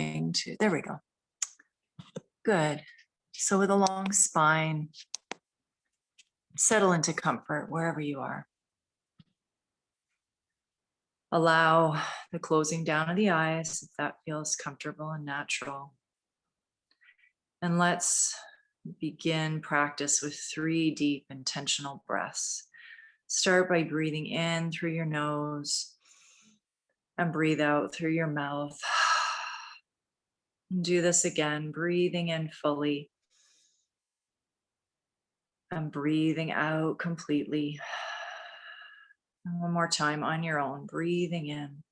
something to, there we go. Good. So with a long spine, settle into comfort wherever you are. Allow the closing down of the eyes if that feels comfortable and natural. And let's begin practice with 3 deep intentional breaths. Start by breathing in through your nose and breathe out through your mouth. And do this again, breathing in fully and breathing out completely. And one more time on your own, breathing in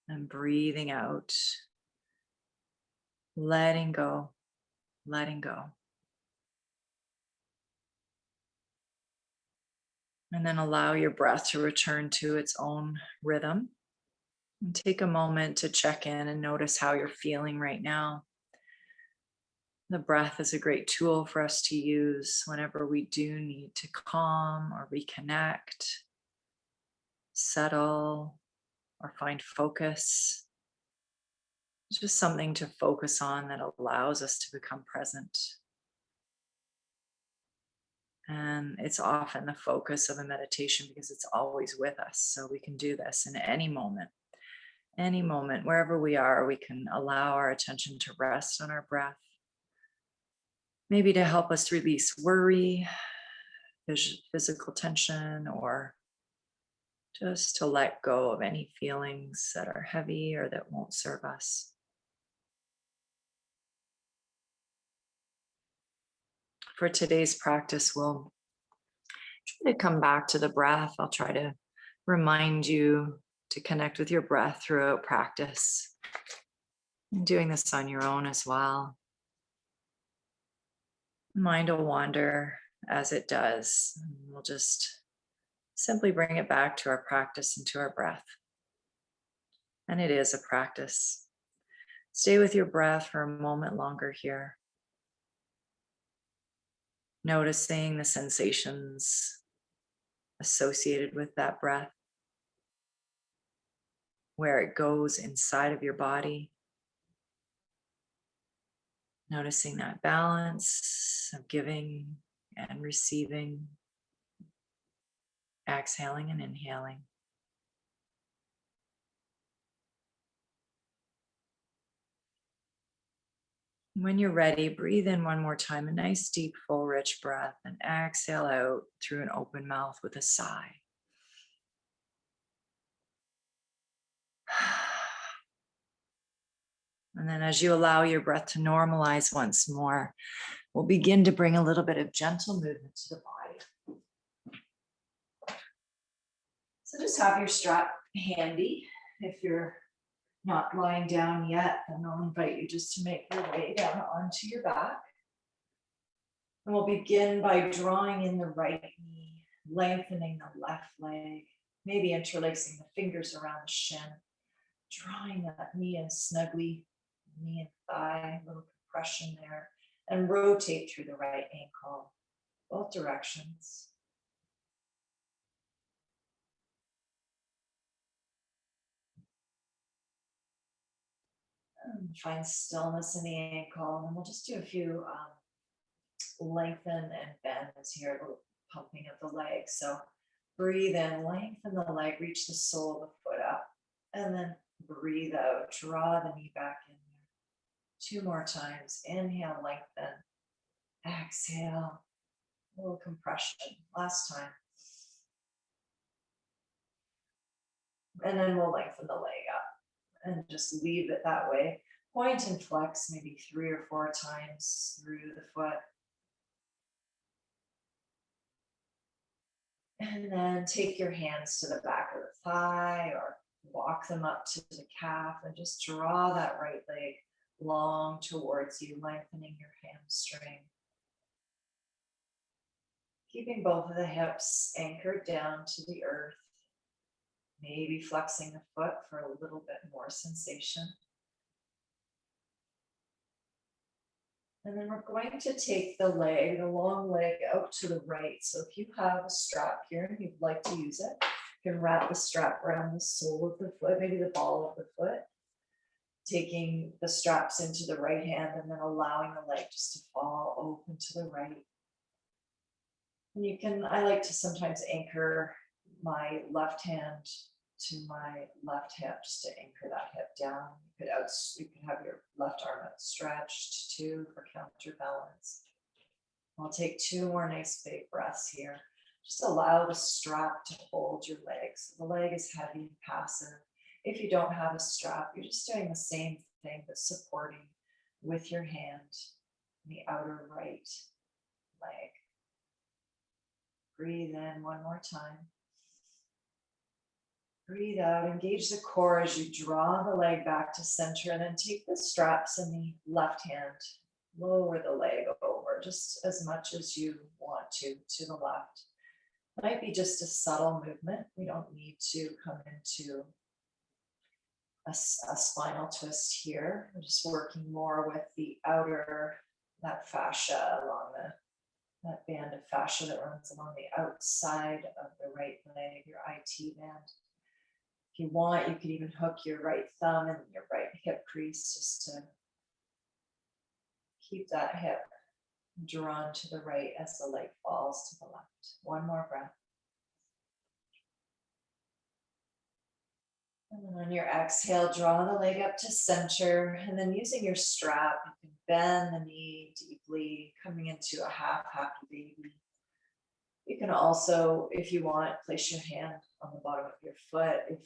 and breathing out. Letting go, letting go. And then allow your breath to return to its own rhythm. And take a moment to check in and notice how you're feeling right now. The breath is a great tool for us to use whenever we do need to calm or reconnect, settle, or find focus. It's just something to focus on that allows us to become present. And it's often the focus of a meditation because it's always with us. So we can do this in any moment, wherever we are, we can allow our attention to rest on our breath. Maybe to help us release worry, physical tension, or just to let go of any feelings that are heavy or that won't serve us. For today's practice, we'll try to come back to the breath. I'll try to remind you to connect with your breath throughout practice. And doing this on your own as well. Mind will wander as it does. We'll just simply bring it back to our practice and to our breath. And it is a practice. Stay with your breath for a moment longer here. Noticing the sensations associated with that breath, where it goes inside of your body. Noticing that balance of giving and receiving, exhaling and inhaling. When you're ready, breathe in one more time, a nice, deep, full, rich breath, and exhale out through an open mouth with a sigh. And then as you allow your breath to normalize once more, we'll begin to bring a little bit of gentle movement to the body. So just have your strap handy. If you're not lying down yet, then I'll invite you just to make your way down onto your back. And we'll begin by drawing in the right knee, lengthening the left leg, maybe interlacing the fingers around the shin, drawing that knee in snugly, knee and thigh, a little compression there, and rotate through the right ankle, both directions. And find stillness in the ankle, and we'll just do a few lengthen and bends here, a little pumping of the leg. So breathe in, lengthen the leg, reach the sole of the foot up, and then breathe out, draw the knee back in there. 2 more times, inhale, lengthen, exhale, a little compression, last time. And then we'll lengthen the leg up and just leave it that way. Point and flex maybe 3 or 4 times through the foot. And then take your hands to the back of the thigh or walk them up to the calf and just draw that right leg long towards you, lengthening your hamstring. Keeping both of the hips anchored down to the earth. Maybe flexing the foot for a little bit more sensation. And then we're going to take the leg, the long leg out to the right. So if you have a strap here and you'd like to use it, you can wrap the strap around the sole of the foot, maybe the ball of the foot. taking the straps into the right hand and then allowing the leg just to fall open to the right. And you can, I like to sometimes anchor my left hand to my left hip just to anchor that hip down. You could have your left arm outstretched too for counterbalance. I'll take 2 more nice big breaths here. Just allow the strap to hold your legs. The leg is heavy and passive. If you don't have a strap, you're just doing the same thing, but supporting with your hand the outer right leg. Breathe in one more time. Breathe out, engage the core as you draw the leg back to center, and then take the straps in the left hand. Lower the leg over just as much as you want to the left. Might be just a subtle movement. We don't need to come into a spinal twist here. We're just working more with the outer, that fascia along that band of fascia that runs along the outside of the right leg, your IT band. If you want, you could even hook your right thumb and your right hip crease just to keep that hip drawn to the right as the leg falls to the left. One more breath. And then on your exhale, draw the leg up to center, and then using your strap, you can bend the knee deeply, coming into a half happy baby. You can also, if you want, place your hand on the bottom of your foot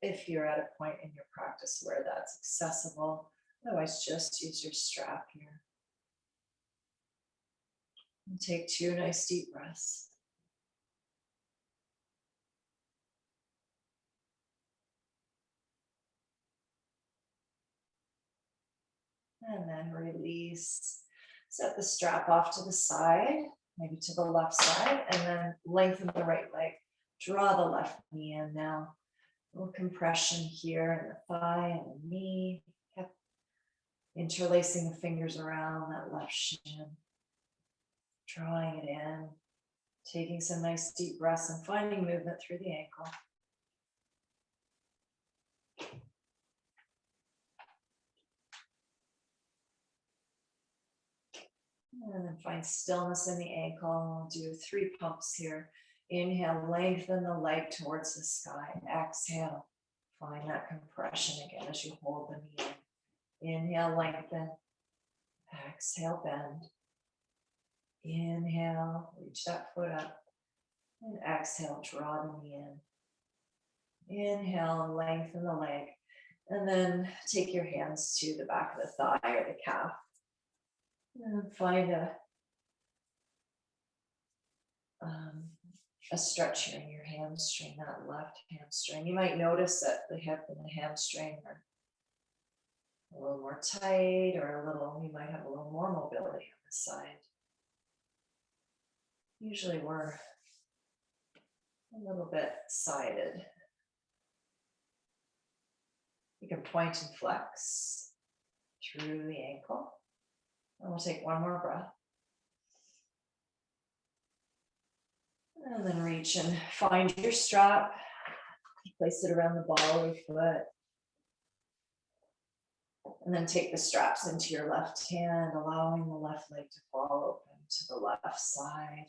if you're at a point in your practice where that's accessible. Otherwise, just use your strap here. And take 2 nice deep breaths. And then release. Set the strap off to the side, maybe to the left side, and then lengthen the right leg. Draw the left knee in now. A little compression here in the thigh and the knee. Yep. Interlacing the fingers around that left shin. Drawing it in. Taking some nice deep breaths and finding movement through the ankle. And then find stillness in the ankle. We'll do 3 pumps here. Inhale, lengthen the leg towards the sky. Exhale, find that compression again as you hold the knee in. Inhale, lengthen. Exhale, bend. Inhale, reach that foot up. And exhale, draw the knee in. Inhale, lengthen the leg. And then take your hands to the back of the thigh or the calf. And find a stretch here in your hamstring, that left hamstring. You might notice that the hip and the hamstring are a little more tight, or you might have a little more mobility on the side. Usually we're a little bit sided. You can point and flex through the ankle. And we'll take 1 more breath. And then reach and find your strap. Place it around the ball of your foot. And then take the straps into your left hand, allowing the left leg to fall open to the left side.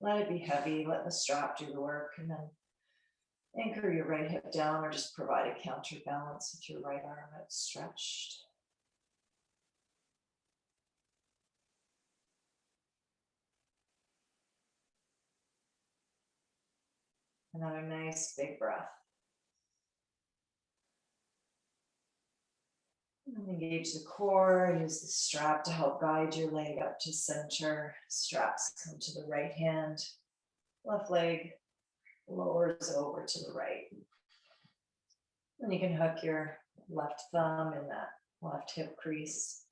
Let it be heavy, let the strap do the work, and then anchor your right hip down or just provide a counterbalance with your right arm outstretched. Another nice big breath. And engage the core, use the strap to help guide your leg up to center. Straps come to the right hand, left leg lowers over to the right. And you can hook your left thumb in that left hip crease.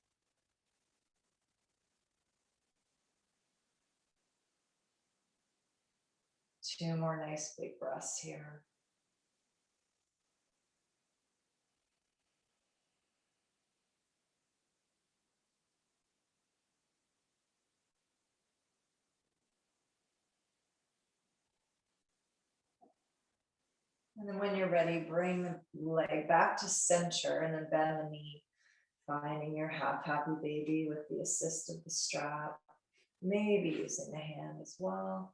Two more nice big breaths here. And then when you're ready, bring the leg back to center and then bend the knee, finding your half happy baby with the assist of the strap, maybe using the hand as well.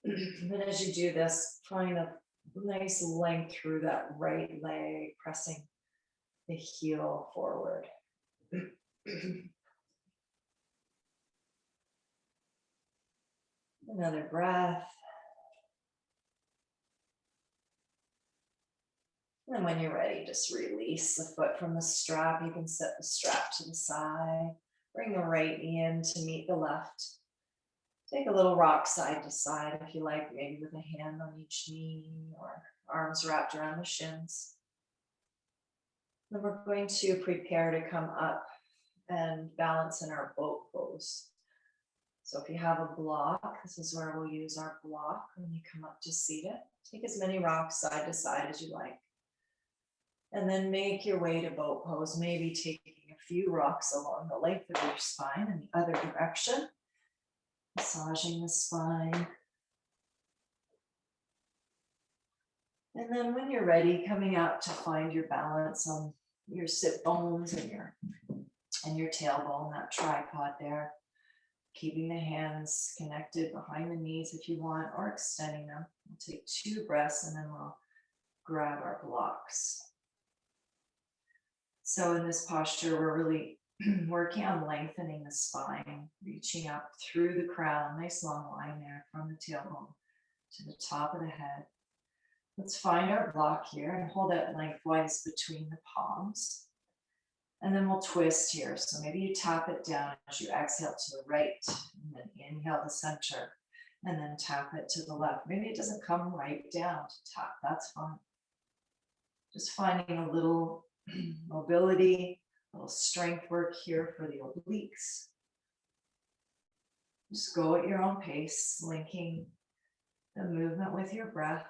And then as you do this, find a nice length through that right leg, pressing the heel forward. Another breath. And when you're ready, just release the foot from the strap. You can set the strap to the side. Bring the right knee in to meet the left. Take a little rock side to side if you like, maybe with a hand on each knee or arms wrapped around the shins. Then we're going to prepare to come up and balance in our boat pose. So if you have a block, this is where we'll use our block when you come up to seated. Take as many rocks side to side as you like. And then make your way to boat pose, maybe taking a few rocks along the length of your spine in the other direction. Massaging the spine. And then when you're ready, coming out to find your balance on your sit bones and your tailbone, that tripod there. Keeping the hands connected behind the knees if you want, or extending them. We'll take 2 breaths and then we'll grab our blocks. So in this posture, we're really working on lengthening the spine, reaching up through the crown, nice long line there from the tailbone to the top of the head. Let's find our block here and hold it lengthwise between the palms. And then we'll twist here. So maybe you tap it down as you exhale to the right, and then inhale to center, and then tap it to the left. Maybe it doesn't come right down to tap, that's fine. Just finding a little mobility, a little strength work here for the obliques. Just go at your own pace, linking the movement with your breath.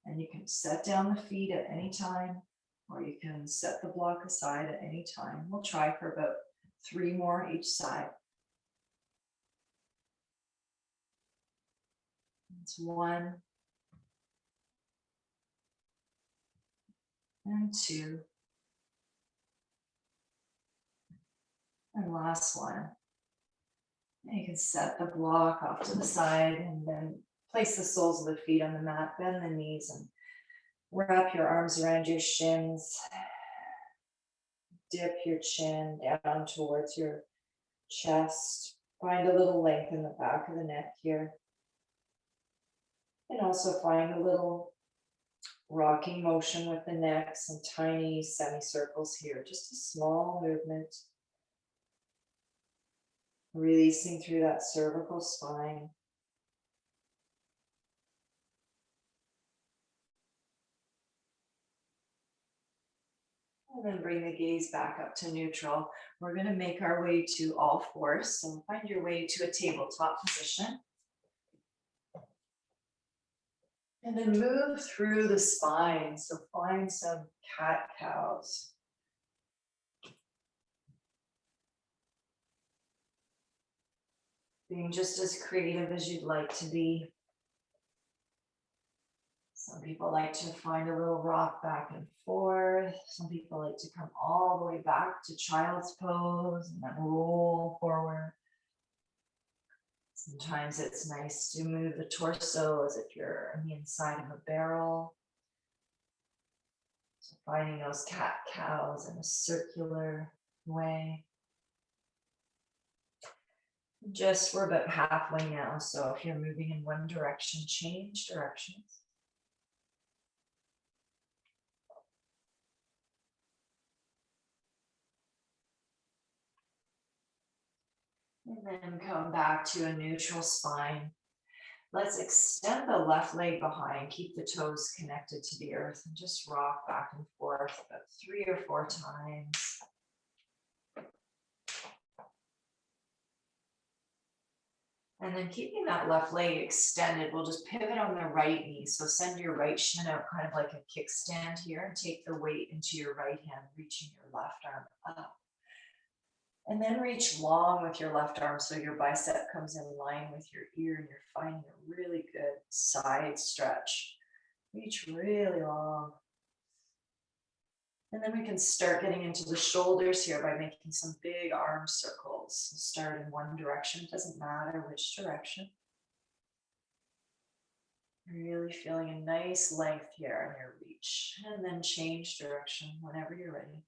And you can set down the feet at any time, or you can set the block aside at any time. We'll try for about 3 more each side. It's 1 and 2. And last one. And you can set the block off to the side and then place the soles of the feet on the mat, bend the knees and wrap your arms around your shins. Dip your chin down towards your chest. Find a little length in the back of the neck here. And also find a little rocking motion with the neck, some tiny semicircles here, just a small movement. Releasing through that cervical spine. And then bring the gaze back up to neutral. We're going to make our way to all fours. So find your way to a tabletop position. And then move through the spine. So find some cat-cows. Being just as creative as you'd like to be. Some people like to find a little rock back and forth. Some people like to come all the way back to child's pose and then roll forward. Sometimes it's nice to move the torso as if you're on the inside of a barrel. So finding those cat-cows in a circular way. Just we're about halfway now, so if you're moving in one direction, change directions. And then come back to a neutral spine. Let's extend the left leg behind, keep the toes connected to the earth, and just rock back and forth about 3 or 4 times. And then keeping that left leg extended, we'll just pivot on the right knee. So send your right shin out kind of like a kickstand here and take the weight into your right hand, reaching your left arm up. And then reach long with your left arm so your bicep comes in line with your ear and you're finding a really good side stretch. Reach really long. And then we can start getting into the shoulders here by making some big arm circles. We'll start in one direction, it doesn't matter which direction. Really feeling a nice length here in your reach, and then change direction whenever you're ready.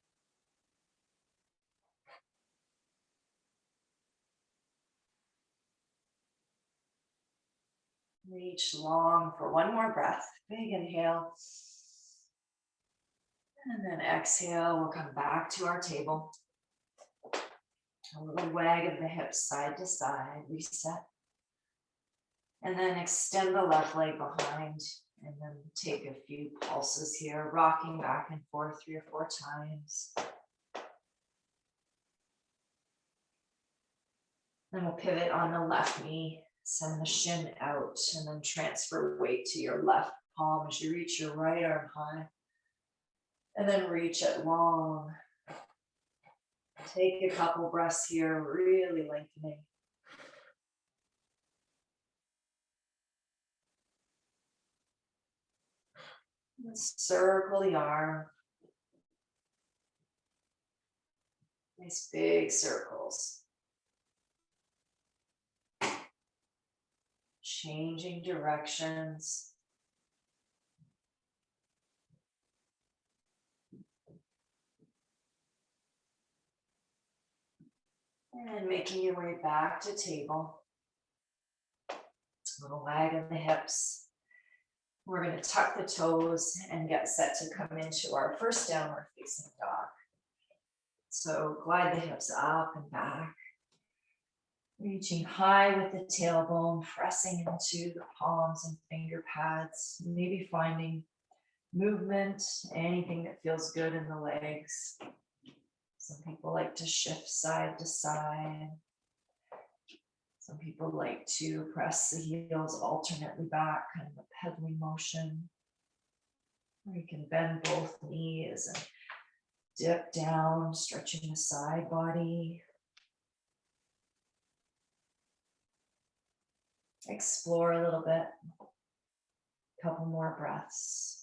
Reach long for one more breath. Big inhale. And then exhale, we'll come back to our table. A little wag of the hips side to side, reset. And then extend the left leg behind and then take a few pulses here, rocking back and forth 3 or 4 times. Then we'll pivot on the left knee, send the shin out, and then transfer weight to your left palm as you reach your right arm high. And then reach it long. Take a couple breaths here, really lengthening. And circle the arm. Nice big circles. Changing directions. And making your way back to table. A little wag of the hips. We're going to tuck the toes and get set to come into our first downward facing dog. So glide the hips up and back. Reaching high with the tailbone, pressing into the palms and finger pads. Maybe finding movement, anything that feels good in the legs. Some people like to shift side to side. Some people like to press the heels alternately back, kind of a pedaling motion. Or you can bend both knees and dip down, stretching the side body. Explore a little bit. Couple more breaths.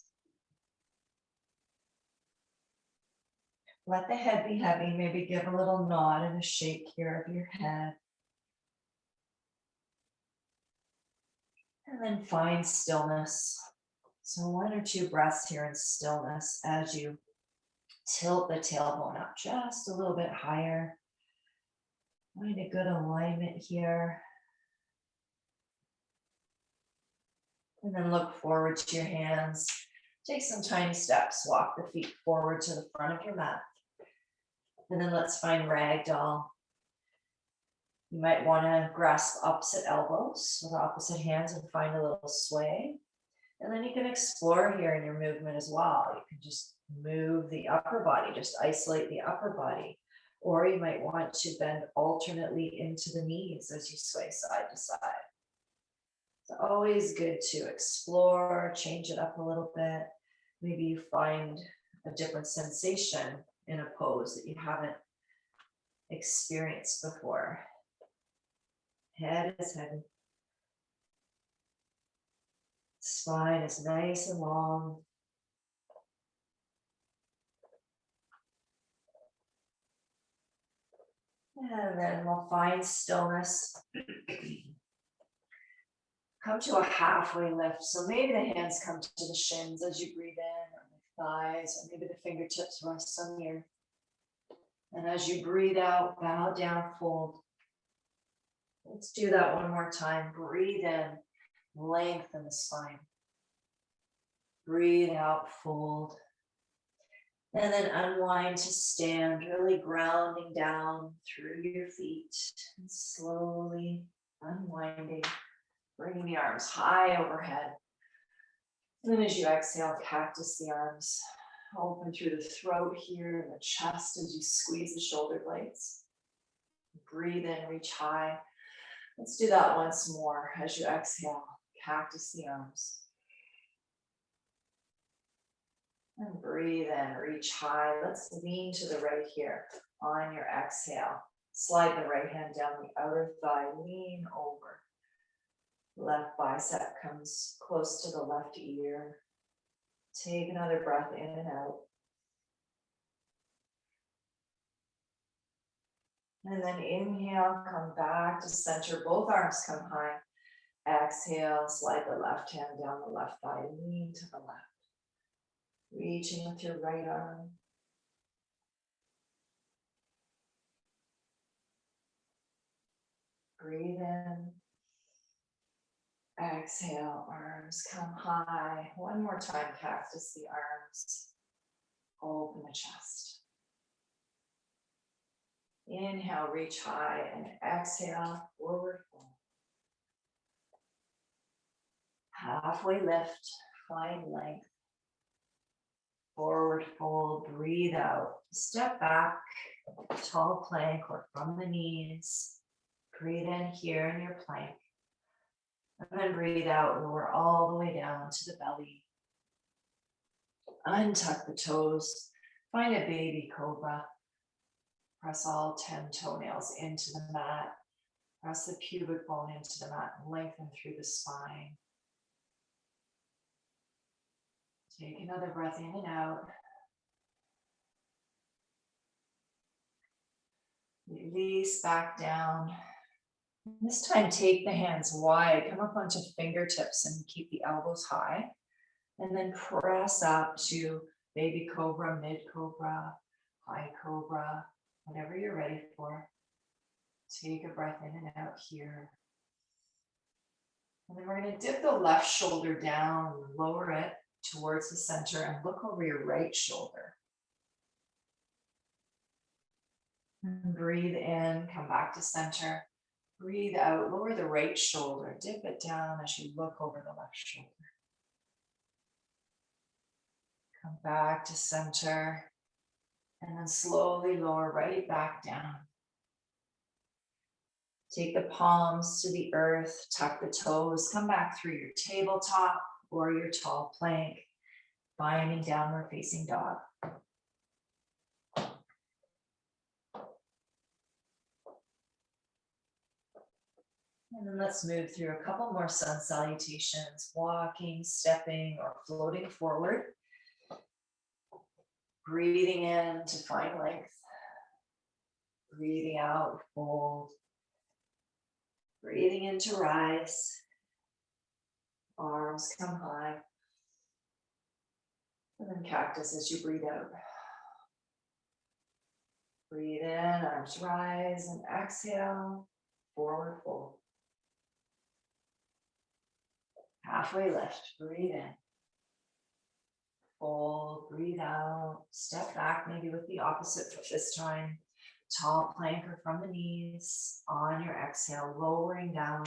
Let the head be heavy. Maybe give a little nod and a shake here of your head. And then find stillness. So 1 or 2 breaths here in stillness as you tilt the tailbone up just a little bit higher. Find a good alignment here. And then look forward to your hands. Take some tiny steps. Walk the feet forward to the front of your mat. And then let's find ragdoll. You might want to grasp opposite elbows with opposite hands and find a little sway. And then you can explore here in your movement as well. You can just move the upper body, just isolate the upper body. Or you might want to bend alternately into the knees as you sway side to side. It's always good to explore, change it up a little bit. Maybe you find a different sensation in a pose that you haven't experienced before. Head is heavy. Spine is nice and long. And then we'll find stillness. Come to a halfway lift. So maybe the hands come to the shins as you breathe in, or the thighs, or maybe the fingertips rest on here. And as you breathe out, bow down, fold. Let's do that one more time. Breathe in, lengthen the spine. Breathe out, fold. And then unwind to stand, really grounding down through your feet and slowly unwinding, bringing the arms high overhead. And then as you exhale, cactus the arms, open through the throat here and the chest as you squeeze the shoulder blades. Breathe in, reach high. Let's do that once more as you exhale, cactus the arms. And breathe in, reach high. Let's lean to the right here on your exhale. Slide the right hand down the outer thigh, lean over. Left bicep comes close to the left ear. Take another breath in and out. And then inhale, come back to center. Both arms come high. Exhale, slide the left hand down the left thigh. Lean to the left. Reaching with your right arm. Breathe in. Exhale, arms come high. One more time, cactus the arms. Open the chest. Inhale, reach high, and exhale, forward fold. Halfway lift, find length. Forward fold, breathe out. Step back, tall plank or from the knees. Breathe in here in your plank. And then breathe out, lower all the way down to the belly. Untuck the toes. Find a baby cobra. Press all 10 toenails into the mat. Press the pubic bone into the mat and lengthen through the spine. Take another breath in and out. Release back down. This time, take the hands wide, come up onto fingertips and keep the elbows high. And then press up to baby cobra, mid cobra, high cobra, whatever you're ready for. Take a breath in and out here. And then we're going to dip the left shoulder down, lower it towards the center, and look over your right shoulder. And breathe in, come back to center. Breathe out, lower the right shoulder, dip it down as you look over the left shoulder. Come back to center, and then slowly lower right back down. Take the palms to the earth, tuck the toes, come back through your tabletop or your tall plank, finding downward facing dog. And then let's move through a couple more sun salutations, walking, stepping, or floating forward. Breathing in to find length. Breathing out, fold. Breathing in to rise. Arms come high. And then cactus as you breathe out. Breathe in, arms rise, and exhale, forward fold. Halfway lift, breathe in. Fold, breathe out, step back maybe with the opposite foot this time. Tall plank or from the knees. On your exhale, lowering down,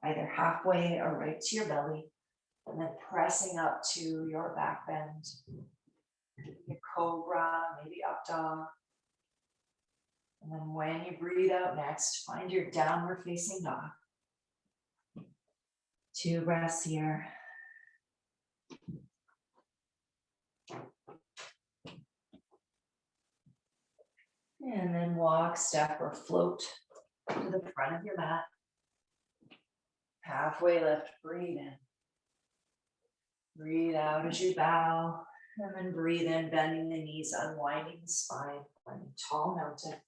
either halfway or right to your belly. And then pressing up to your back bend. Your cobra, maybe up dog. And then when you breathe out next, find your downward facing dog. 2 breaths here. And then walk, step, or float to the front of your mat. Halfway lift, breathe in. Breathe out as you bow. And then breathe in, bending the knees, unwinding the spine, finding tall mountain.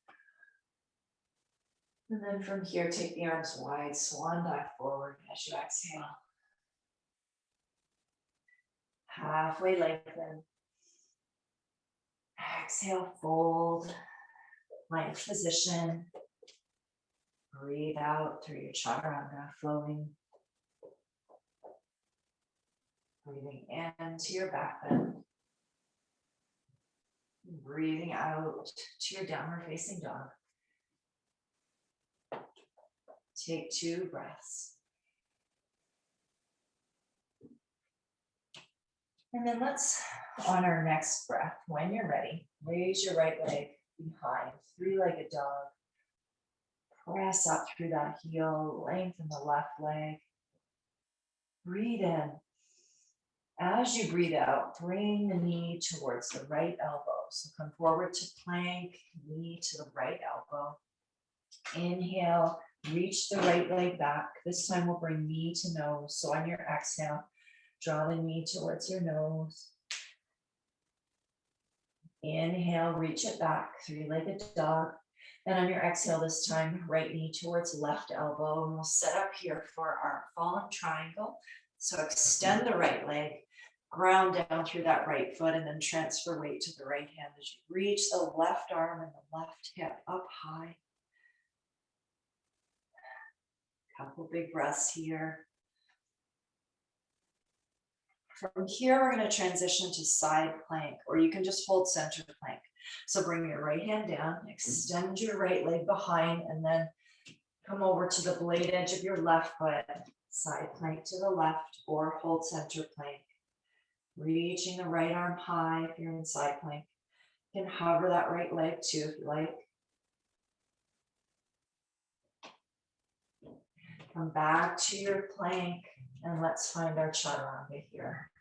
And then from here, take the arms wide, swan dive forward as you exhale. Halfway lengthen. Exhale, fold. Plank position. Breathe out through your chaturanga, flowing. Breathing into your back bend. Breathing out to your downward facing dog. Take 2 breaths. And then let's, on our next breath, when you're ready, raise your right leg behind, 3-legged dog. Press up through that heel, lengthen the left leg. Breathe in. As you breathe out, bring the knee towards the right elbow. So come forward to plank, knee to the right elbow. Inhale, reach the right leg back. This time we'll bring knee to nose. So on your exhale, Draw the knee towards your nose. Inhale, reach it back, three-legged dog. And on your exhale this time, right knee towards left elbow. And we'll set up here for our fallen triangle. So extend the right leg, ground down through that right foot, and then transfer weight to the right hand as you reach the left arm and the left hip up high. Couple big breaths here. From here, we're going to transition to side plank, or you can just hold center plank. So bring your right hand down, extend your right leg behind, and then come over to the blade edge of your left foot, side plank to the left, or hold center plank. Reaching the right arm high if you're in side plank. You can hover that right leg too if you like. Come back to your plank and let's find our chaturanga here.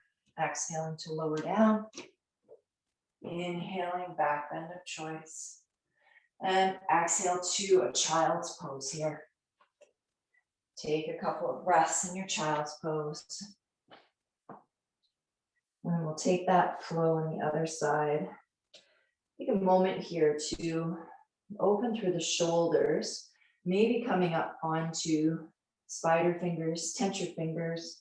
Exhaling to lower down. Inhaling, back bend of choice. And exhale to a child's pose here. Take a couple of breaths in your child's pose. And we'll take that flow on the other side. Take a moment here to open through the shoulders, maybe coming up onto spider fingers, tenture fingers.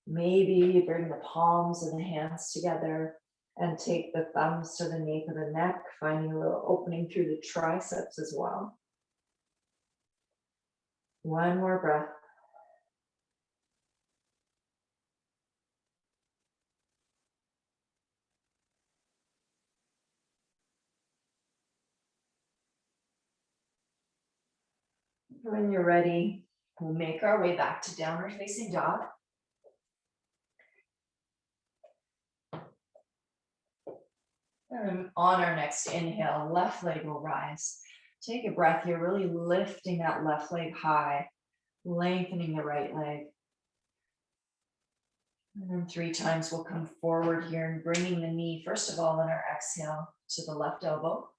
Maybe bring the palms of the hands together and take the thumbs to the nape of the neck, finding a little opening through the triceps as well. One more breath. When you're ready, we'll make our way back to downward facing dog. And on our next inhale, left leg will rise. Take a breath here, really lifting that left leg high, lengthening the right leg. And then 3 times we'll come forward here and bringing the knee, first of all, on our exhale to the left elbow.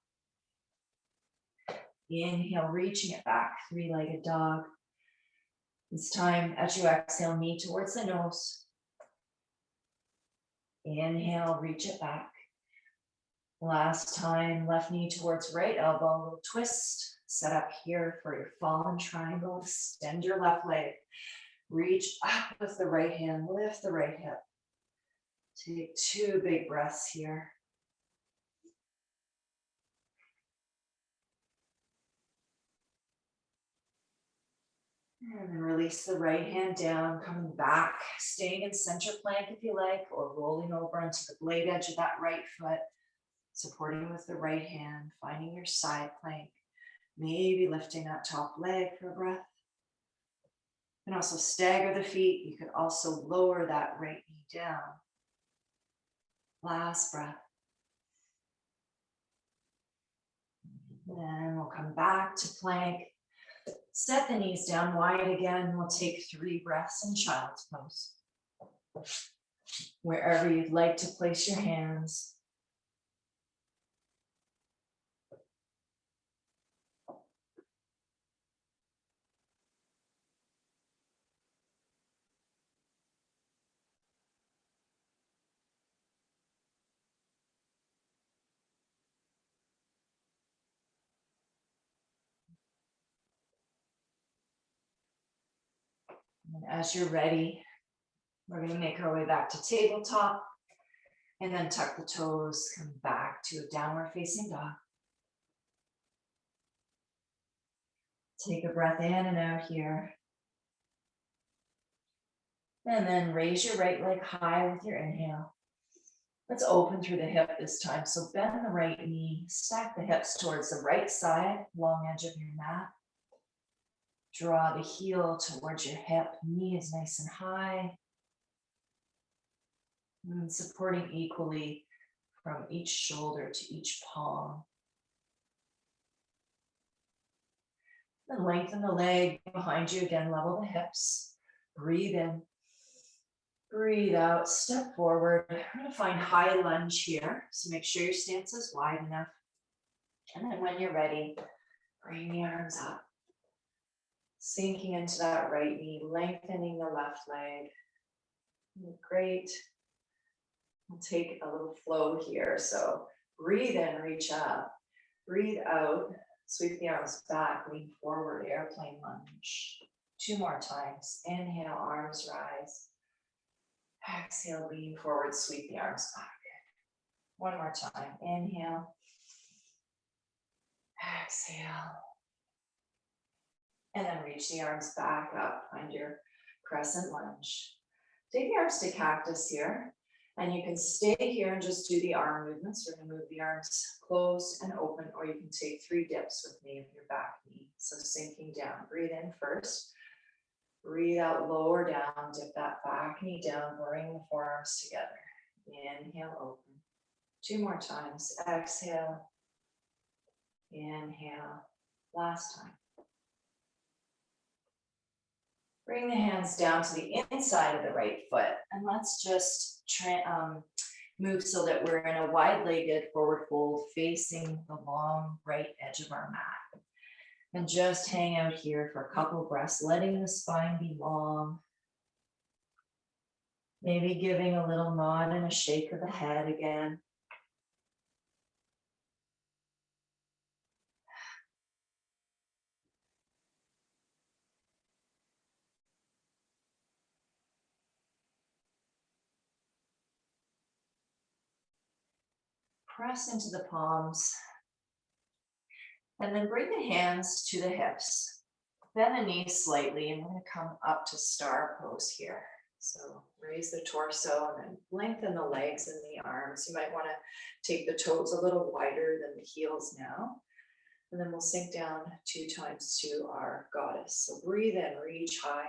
Inhale, reaching it back, 3-legged dog. This time, as you exhale, knee towards the nose. Inhale, reach it back. Last time, left knee towards right elbow, little twist. Set up here for your fallen triangle. Extend your left leg. Reach up with the right hand, lift the right hip. Take 2 big breaths here. And then release the right hand down, coming back, staying in center plank if you like, or rolling over onto the blade edge of that right foot, supporting with the right hand, finding your side plank, maybe lifting that top leg for a breath. You can also stagger the feet. You could also lower that right knee down. Last breath. Then we'll come back to plank. Set the knees down wide again. We'll take 3 breaths in child's pose. Wherever you'd like to place your hands. And as you're ready, we're going to make our way back to tabletop and then tuck the toes, come back to a downward facing dog. Take a breath in and out here. And then raise your right leg high with your inhale. Let's open through the hip this time. So bend the right knee, stack the hips towards the right side, long edge of your mat. Draw the heel towards your hip, knee is nice and high. And supporting equally from each shoulder to each palm. Then lengthen the leg behind you again, level the hips. Breathe in, breathe out, step forward. We're going to find high lunge here. So make sure your stance is wide enough. And then when you're ready, bring the arms up. Sinking into that right knee, lengthening the left leg. Great. We'll take a little flow here. So breathe in, reach up. Breathe out, sweep the arms back, lean forward, airplane lunge. 2 more times. Inhale, arms rise. Exhale, lean forward, sweep the arms back. 1 more time. Inhale. Exhale. And then reach the arms back up, find your crescent lunge. Take the arms to cactus here. And you can stay here and just do the arm movements. We're going to move the arms closed and open, or you can take 3 dips with me of your back knee. So sinking down. Breathe in first. Breathe out, lower down. Dip that back knee down. Bring the forearms together. Inhale, open. 2 more times. Exhale. Inhale. Last time. Bring the hands down to the inside of the right foot. And let's just move so that we're in a wide-legged forward fold facing the long right edge of our mat. And just hang out here for a couple of breaths, letting the spine be long. Maybe giving a little nod and a shake of the head again. Press into the palms. And then bring the hands to the hips. Bend the knees slightly, and we're going to come up to star pose here. So raise the torso and then lengthen the legs and the arms. You might want to take the toes a little wider than the heels now. And then we'll sink down 2 times to our goddess. So breathe in, reach high.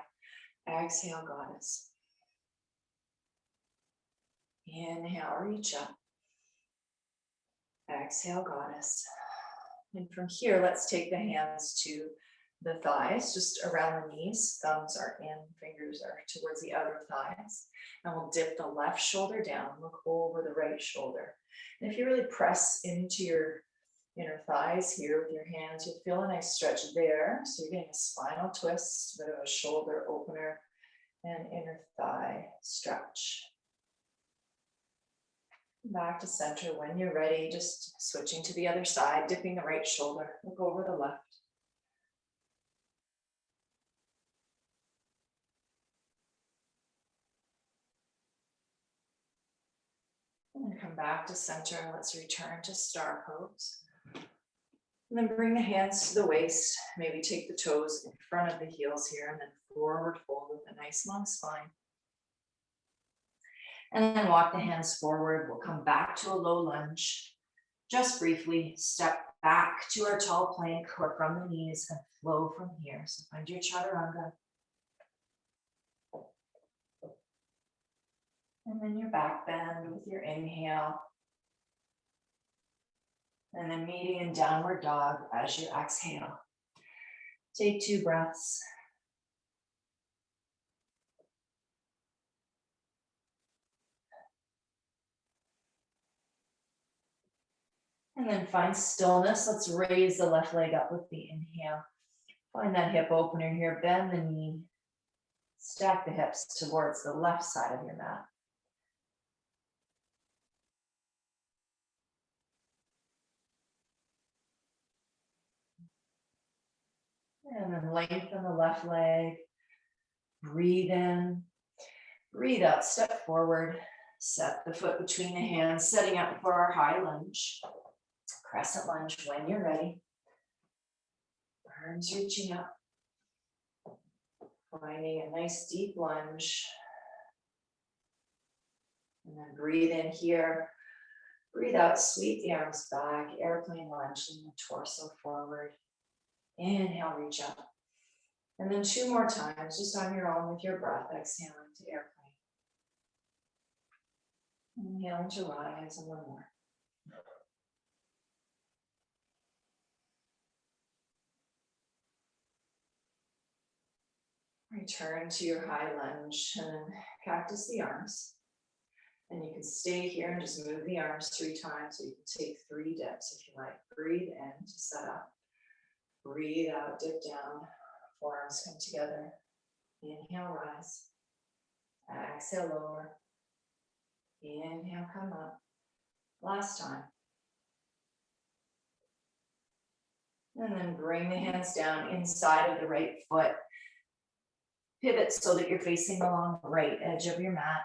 Exhale, goddess. Inhale, reach up. Exhale, goddess. And from here, let's take the hands to the thighs, just around the knees. Thumbs are in, fingers are towards the outer thighs. And we'll dip the left shoulder down, look over the right shoulder. And if you really press into your inner thighs here with your hands, you'll feel a nice stretch there. So you're getting a spinal twist, a bit of a shoulder opener, and inner thigh stretch. Back to center when you're ready, just switching to the other side, dipping the right shoulder, look over the left. And then come back to center. Let's return to star pose. And then bring the hands to the waist. Maybe take the toes in front of the heels here and then forward fold with a nice long spine. And then walk the hands forward. We'll come back to a low lunge. Just briefly step back to our tall plank or from the knees and flow from here. So find your chaturanga. And then your back bend with your inhale. And then meeting in downward dog as you exhale. Take 2 breaths. And then find stillness. Let's raise the left leg up with the inhale. Find that hip opener here. Bend the knee. Stack the hips towards the left side of your mat. And then lengthen the left leg. Breathe in. Breathe out. Step forward. Set the foot between the hands, setting up for our high lunge. Crescent lunge when you're ready. Arms reaching up. Finding a nice deep lunge. And then breathe in here. Breathe out, sweep the arms back, airplane lunge, lean the torso forward. Inhale, reach up. And then 2 more times, just on your own with your breath, exhaling to airplane. Inhaling to rise, and 1 more. Return to your high lunge and then cactus the arms. And you can stay here and just move the arms 3 times, or you can take 3 dips if you like. Breathe in to set up. Breathe out, dip down. Forearms come together. Inhale, rise. Exhale, lower. Inhale, come up. Last time. And then bring the hands down inside of the right foot. Pivot so that you're facing along the right edge of your mat.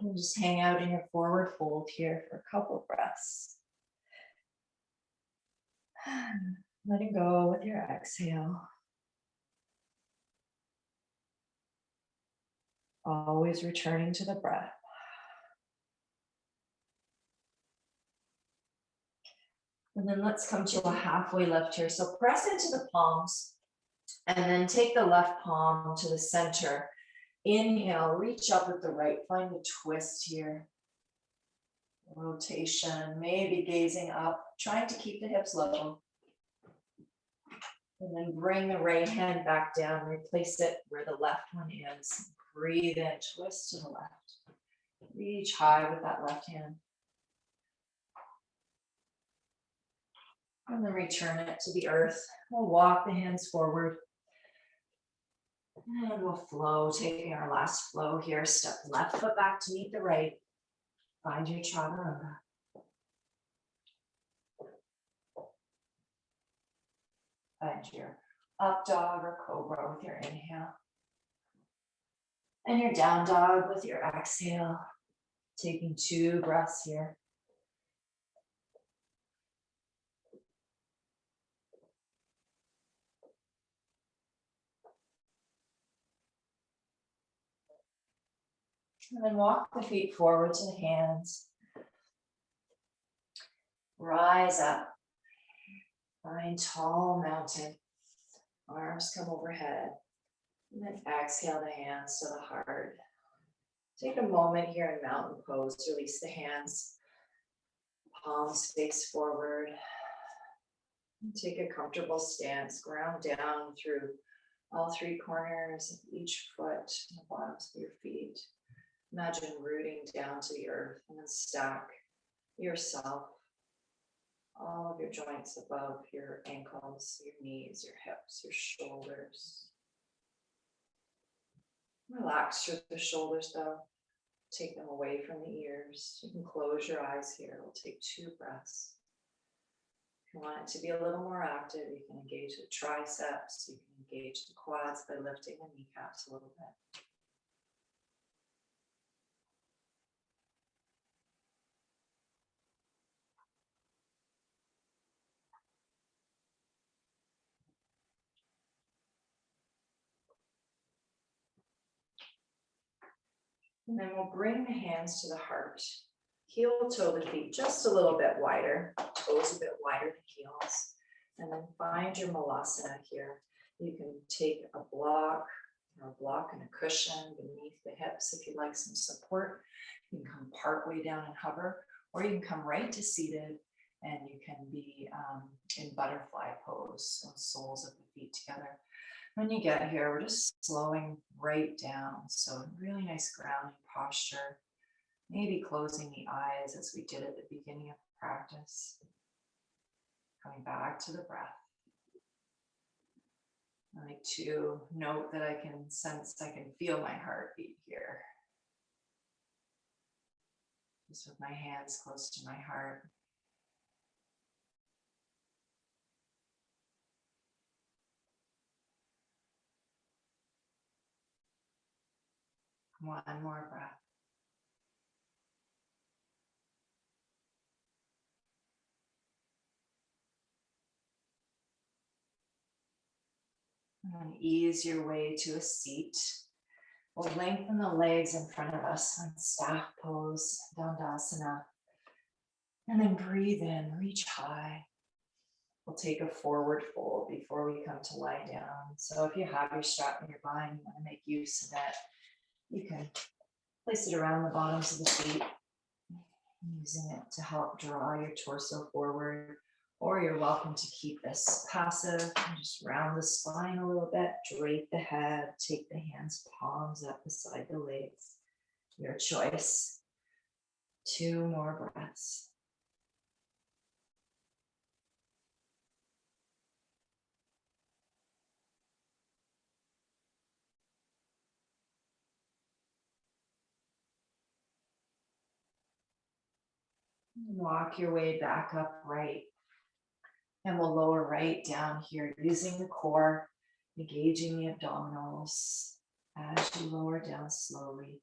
And just hang out in your forward fold here for a couple of breaths. Letting go with your exhale. Always returning to the breath. And then let's come to a halfway lift here. So press into the palms and then take the left palm to the center. Inhale, reach up with the right, find a twist here. Rotation, maybe gazing up, trying to keep the hips level. And then bring the right hand back down, replace it where the left one is. Breathe in, twist to the left. Reach high with that left hand. And then return it to the earth. We'll walk the hands forward. And we'll flow, taking our last flow here. Step left foot back to meet the right. Find your chaturanga. Find your up dog or cobra with your inhale. And your down dog with your exhale. Taking 2 breaths here. And then walk the feet forward to the hands. Rise up. Find tall mountain. Arms come overhead. And then exhale the hands to the heart. Take a moment here in mountain pose. Release the hands. Palms face forward. And take a comfortable stance. Ground down through all 3 corners of each foot and the bottoms of your feet. Imagine rooting down to the earth and then stack yourself, all of your joints above your ankles, your knees, your hips, your shoulders. Relax through the shoulders though. Take them away from the ears. You can close your eyes here. We'll take 2 breaths. If you want it to be a little more active, you can engage the triceps. You can engage the quads by lifting the kneecaps a little bit. And then we'll bring the hands to the heart. Heel toe the feet just a little bit wider, toes a bit wider than heels. And then find your malasana here. You can take a block or a block and a cushion beneath the hips if you'd like some support. You can come partway down and hover, or you can come right to seated and you can be in butterfly pose, so soles of the feet together. When you get here, we're just slowing right down. So really nice grounding posture. Maybe closing the eyes as we did at the beginning of practice. Coming back to the breath. I like to note that I can sense, I can feel my heartbeat here. Just with my hands close to my heart. One more breath. And ease your way to a seat. We'll lengthen the legs in front of us on staff pose, Dandasana. And then breathe in, reach high. We'll take a forward fold before we come to lie down. So if you have your strap nearby and you want to make use of that, you can place it around the bottoms of the feet, using it to help draw your torso forward. Or you're welcome to keep this passive and just round the spine a little bit, drape the head, take the hands, palms up beside the legs. Your choice. 2 more breaths. Walk your way back upright. And we'll lower right down here using the core, engaging the abdominals as you lower down slowly.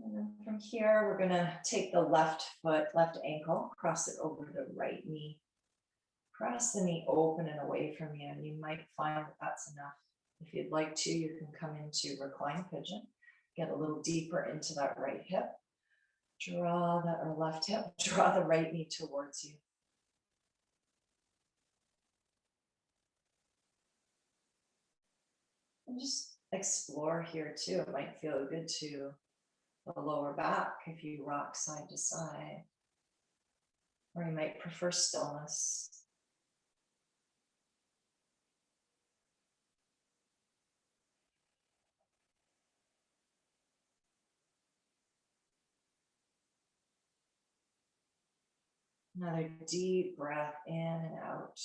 And then from here, we're going to take the left foot, left ankle, cross it over the right knee. Press the knee open and away from you. And you might find that that's enough. If you'd like to, you can come into recline pigeon, get a little deeper into that right hip. Draw that or left hip, draw the right knee towards you. And just explore here too. It might feel good to the lower back if you rock side to side, or you might prefer stillness. Another deep breath in and out.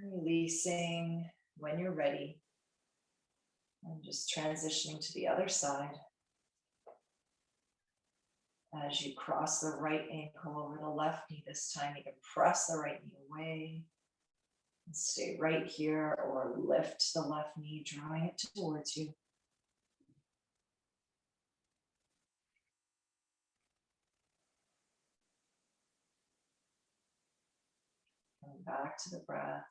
Releasing when you're ready. And just transitioning to the other side. As you cross the right ankle over the left knee this time, you can press the right knee away and stay right here, or lift the left knee, drawing it towards you. Coming back to the breath.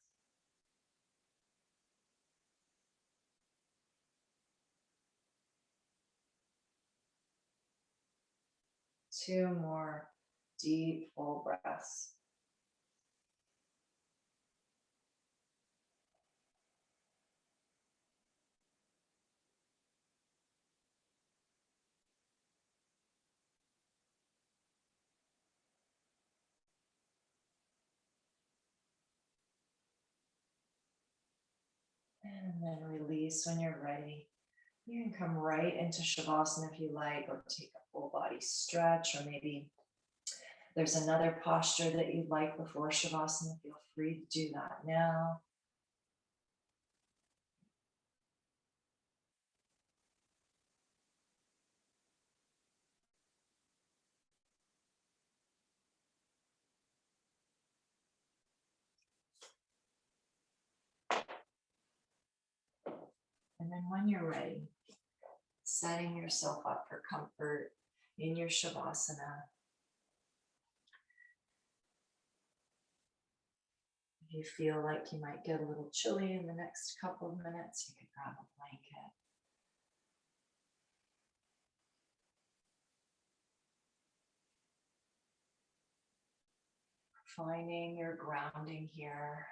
Two more deep, full breaths. And then release when you're ready. You can come right into Shavasana if you like, or take a full body stretch, or maybe there's another posture that you'd like before Shavasana. Feel free to do that now. And then when you're ready, setting yourself up for comfort in your Shavasana. If you feel like you might get a little chilly in the next couple of minutes, you can grab a blanket. Finding your grounding here,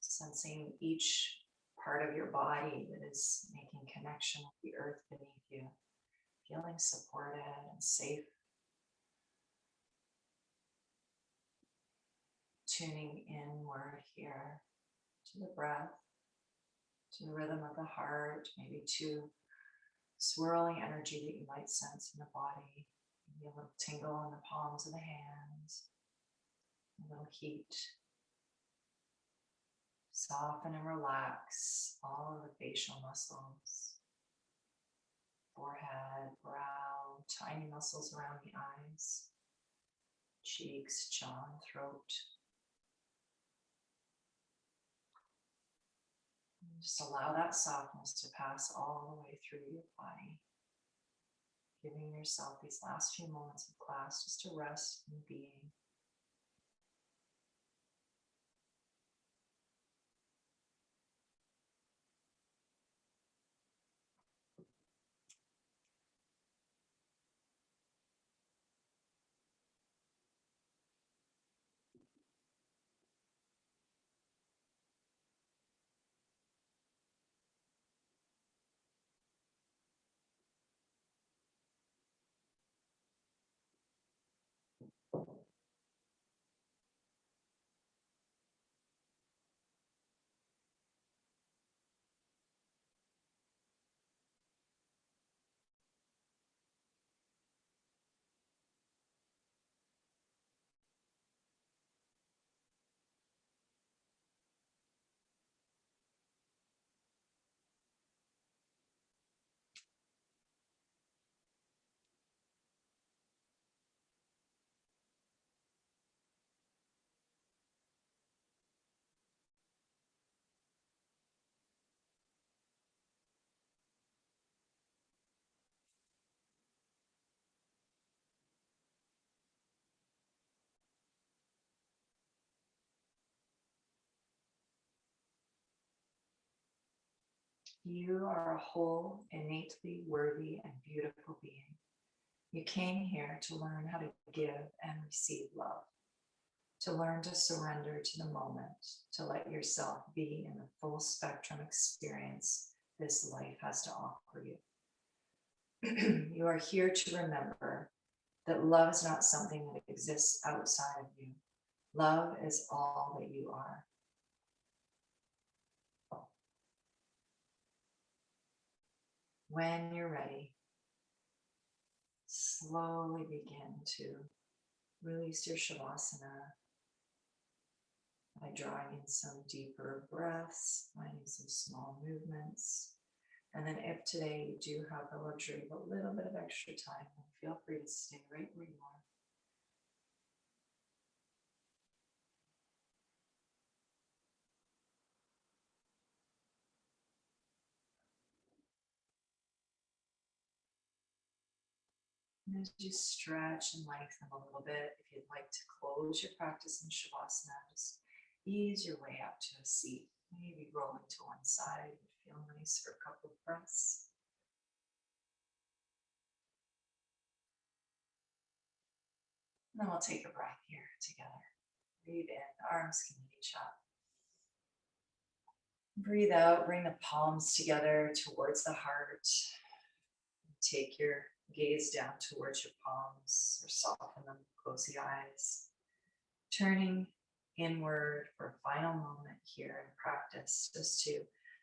sensing each part of your body that is making connection with the earth beneath you, feeling supported and safe. Tuning inward here to the breath, to the rhythm of the heart, maybe to swirling energy that you might sense in the body, maybe a little tingle in the palms of the hands, a little heat. Soften and relax all of the facial muscles, forehead, brow, tiny muscles around the eyes, cheeks, jaw, and throat. And just allow that softness to pass all the way through your body, giving yourself these last few moments of class just to rest in being. You are a whole, innately worthy and beautiful being. You came here to learn how to give and receive love, to learn to surrender to the moment, to let yourself be in the full spectrum experience this life has to offer you. You are here to remember that love is not something that exists outside of you. Love is all that you are. When you're ready, slowly begin to release your Shavasana by drawing in some deeper breaths, finding some small movements. And then if today you do have the luxury of a little bit of extra time, then feel free to stay right where you are. And as you stretch and lengthen a little bit, if you'd like to close your practice in Shavasana, just ease your way up to a seat. Maybe rolling to one side would feel nice for a couple of breaths. And then we'll take a breath here together. Breathe in, arms can reach up. Breathe out, bring the palms together towards the heart. Take your gaze down towards your palms or soften them, close the eyes. Turning inward for a final moment here in practice, just to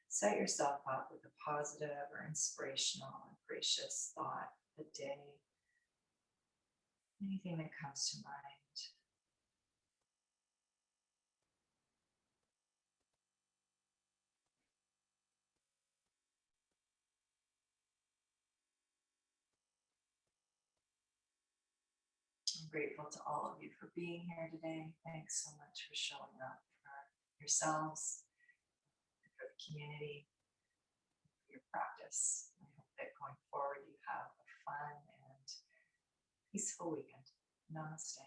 set yourself up with a positive or inspirational or gracious thought of the day. Anything that comes to mind. I'm grateful to all of you for being here today. Thanks so much for showing up for yourselves, for the community, for your practice. I hope that going forward you have a fun and peaceful weekend. Namaste.